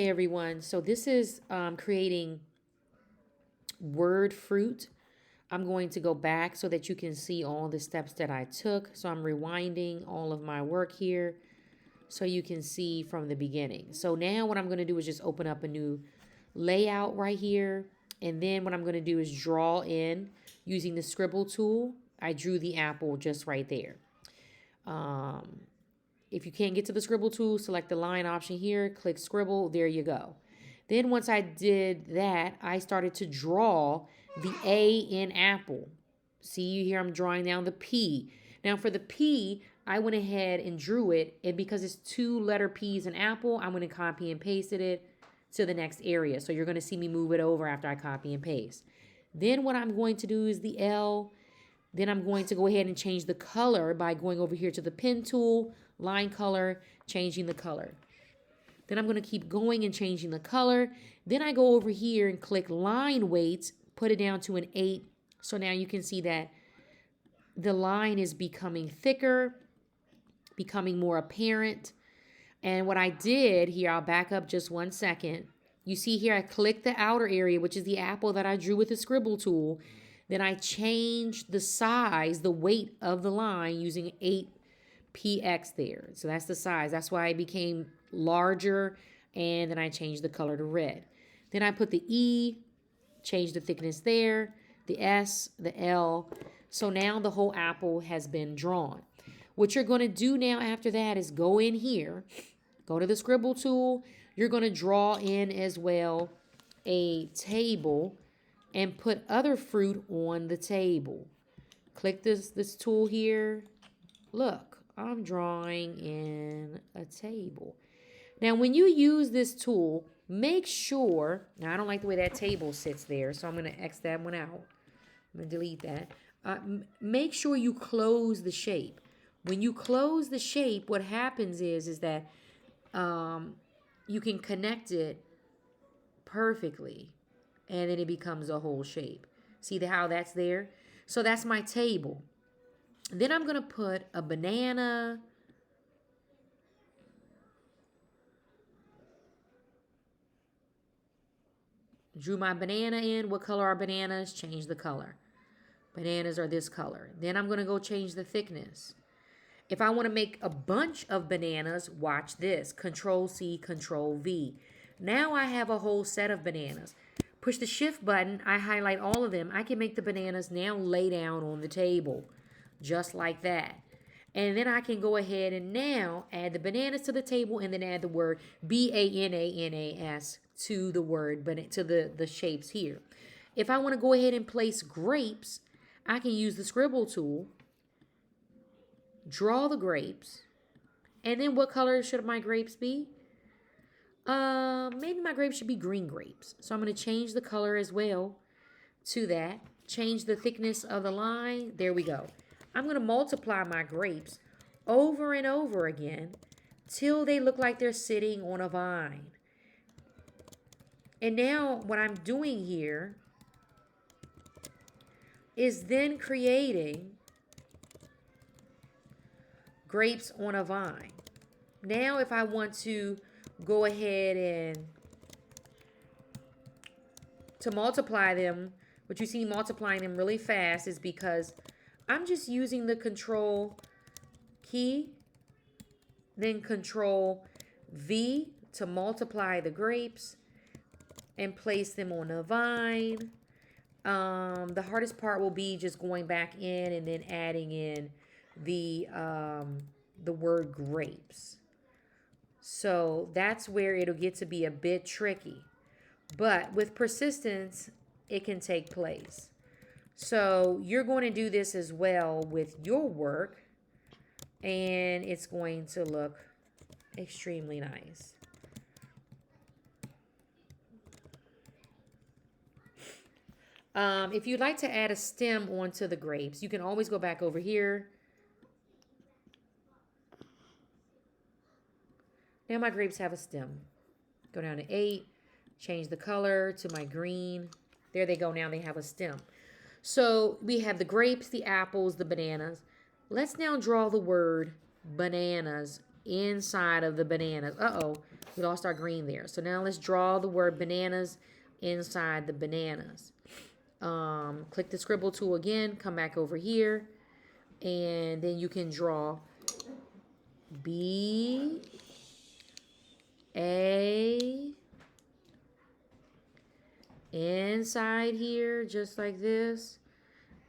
Hey everyone, so this is creating word fruit. I'm going to go back so that you can see all the steps that I took. So I'm rewinding all of my work here so you can see from the beginning. So now what I'm going to do is just open up a new layout right here. And then what I'm going to do is draw in using the scribble tool. I drew the apple just right there. Um, if you can't get to the scribble tool, select the line option here, click scribble, there you go. Then once I did that, I started to draw the A in apple. See here, I'm drawing down the P. Now for the P, I went ahead and drew it, and because it's two letter P's in apple, I'm going to copy and pasted it to the next area. So you're going to see me move it over after I copy and paste. Then what I'm going to do is the L. Then I'm going to go ahead and change the color by going over here to the pen tool, line color, changing the color. Then I'm going to keep going and changing the color. Then I go over here and click line weight, put it down to an 8. So now you can see that the line is becoming thicker, becoming more apparent. And what I did here, I'll back up just 1 second. You see here, I clicked the outer area, which is the apple that I drew with the scribble tool. Then I changed the size, the weight of the line using 8px there. So that's the size. That's why it became larger. And then I changed the color to red. Then I put the E, changed the thickness there, the S, the L. So now the whole apple has been drawn. What you're going to do now after that is go in here, go to the scribble tool. You're going to draw in as well a table and put other fruit on the table. Click this tool here. Look, I'm drawing in a table. Now, when you use this tool, make sure, now I don't like the way that table sits there, so I'm going to X that one out. I'm going to delete that. Make sure you close the shape. When you close the shape, what happens is that you can connect it perfectly, and then it becomes a whole shape. See how that's there? So that's my table. Then I'm going to put a banana. Drew my banana in. What color are bananas? Change the color. Bananas are this color. Then I'm going to go change the thickness. If I want to make a bunch of bananas, watch this. Control C, Control V. Now I have a whole set of bananas. Push the shift button. I highlight all of them. I can make the bananas now lay down on the table. Just like that. And then I can go ahead and now add the bananas to the table and then add the word BANANAS to the word, but to the shapes here. If I want to go ahead and place grapes, I can use the scribble tool, draw the grapes, and then what color should my grapes be? Maybe my grapes should be green grapes. So I'm going to change the color as well to that. Change the thickness of the line. There we go. I'm going to multiply my grapes over and over again till they look like they're sitting on a vine. And now what I'm doing here is then creating grapes on a vine. Now if I want to go ahead and to multiply them, what you see multiplying them really fast is because I'm just using the control key, then control V to multiply the grapes and place them on a vine. The hardest part will be just going back in and then adding in the word grapes. So that's where it'll get to be a bit tricky. But with persistence, it can take place. So you're going to do this as well with your work, and it's going to look extremely nice. If you'd like to add a stem onto the grapes, you can always go back over here. Now my grapes have a stem. Go down to 8, change the color to my green. There they go. Now they have a stem. So we have the grapes, the apples, the bananas. Let's now draw the word bananas inside of the bananas. Uh-oh, we lost our green there. So now let's draw the word bananas inside the bananas. Click the scribble tool again, come back over here, and then you can draw B A inside here, just like this.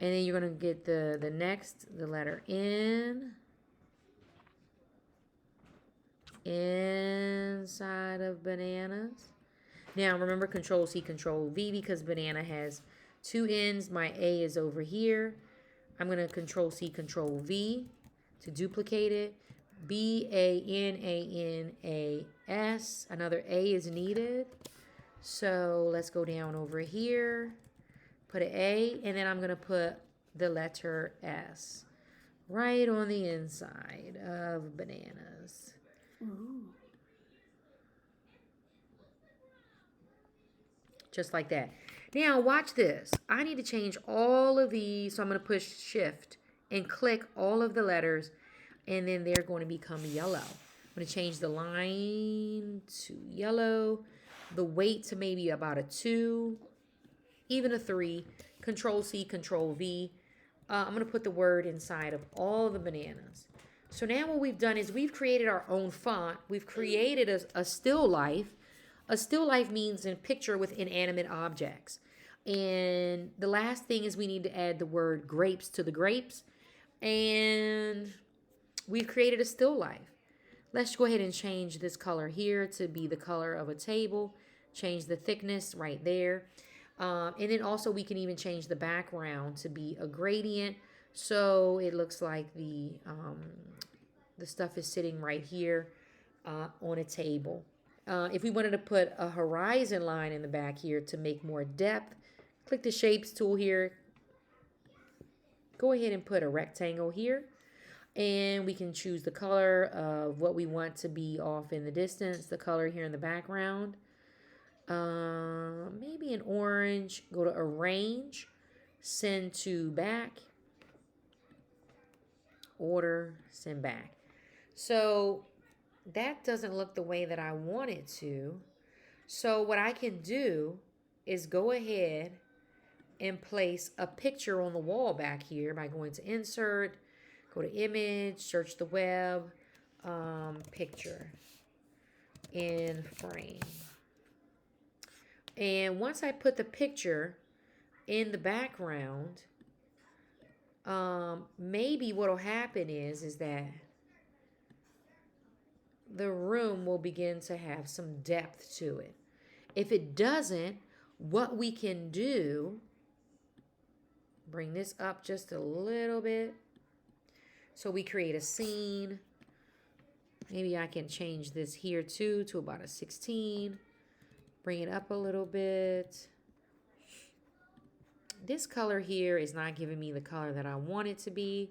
And then you're going to get the next, the letter N inside of bananas. Now remember, Control C, Control V, because banana has two N's. My A is over here. I'm going to Control C, Control V to duplicate it. B-A-N-A-N-A-S. Another A is needed. So let's go down over here. Put an A, and then I'm going to put the letter S right on the inside of bananas. Ooh. Just like that. Now watch this. I need to change all of these. So I'm going to push shift and click all of the letters, and then they're going to become yellow. I'm going to change the line to yellow, the weight to maybe about a 2, even a 3. Control C, Control V. I'm going to put the word inside of all the bananas. So now what we've done is we've created our own font. We've created a still life. A still life means a picture with inanimate objects. And the last thing is we need to add the word grapes to the grapes. And we've created a still life. Let's go ahead and change this color here to be the color of a table. Change the thickness right there. And then also we can even change the background to be a gradient. So it looks like the stuff is sitting right here on a table. If we wanted to put a horizon line in the back here to make more depth, click the shapes tool here. Go ahead and put a rectangle here. And we can choose the color of what we want to be off in the distance, the color here in the background. Maybe an orange. Go to arrange, send to back, order, send back. So that doesn't look the way that I want it to. So what I can do is go ahead and place a picture on the wall back here by going to insert, go to image, search the web, picture in frame. And once I put the picture in the background, maybe what'll happen is that the room will begin to have some depth to it. If it doesn't, what we can do, bring this up just a little bit. So we create a scene. Maybe I can change this here too to about a 16. Bring it up a little bit. This color here is not giving me the color that I want it to be.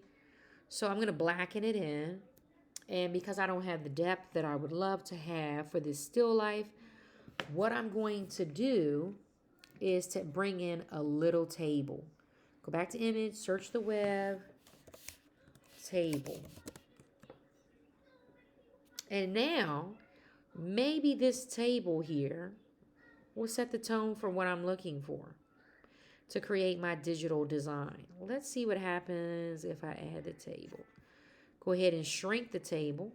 So I'm going to blacken it in. And because I don't have the depth that I would love to have for this still life, what I'm going to do is to bring in a little table. Go back to image, search the web, table. And now, maybe this table here will set the tone for what I'm looking for to create my digital design. Let's see what happens if I add the table. Go ahead and shrink the table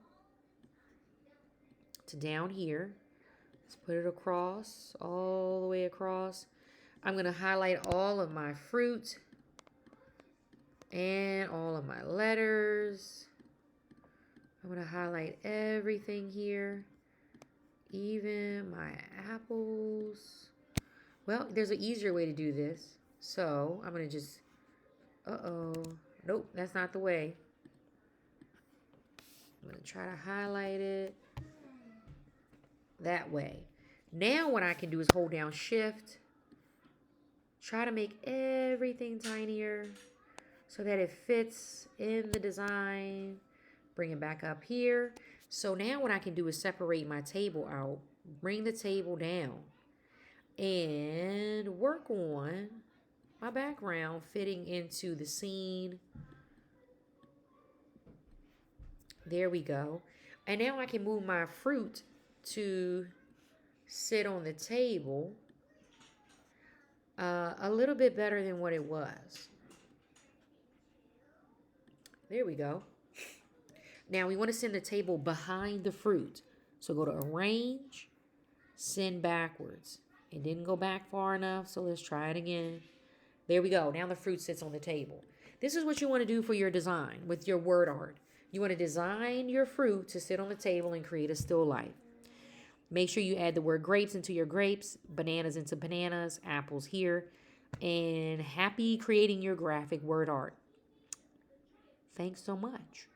to down here. Let's put it across, all the way across. I'm going to highlight all of my fruit and all of my letters. I'm going to highlight everything here, even my apples. Well, there's an easier way to do this. So I'm going to just, nope, that's not the way. I'm going to try to highlight it that way. Now what I can do is hold down shift, try to make everything tinier so that it fits in the design. Bring it back up here. So now what I can do is separate my table out, bring the table down, and work on my background fitting into the scene. There we go. And now I can move my fruit to sit on the table a little bit better than what it was. There we go. Now we want to send the table behind the fruit. So go to arrange, send backwards. It didn't go back far enough, so let's try it again. There we go. Now the fruit sits on the table. This is what you want to do for your design with your word art. You want to design your fruit to sit on the table and create a still life. Make sure you add the word grapes into your grapes, bananas into bananas, apples here, and happy creating your graphic word art. Thanks so much.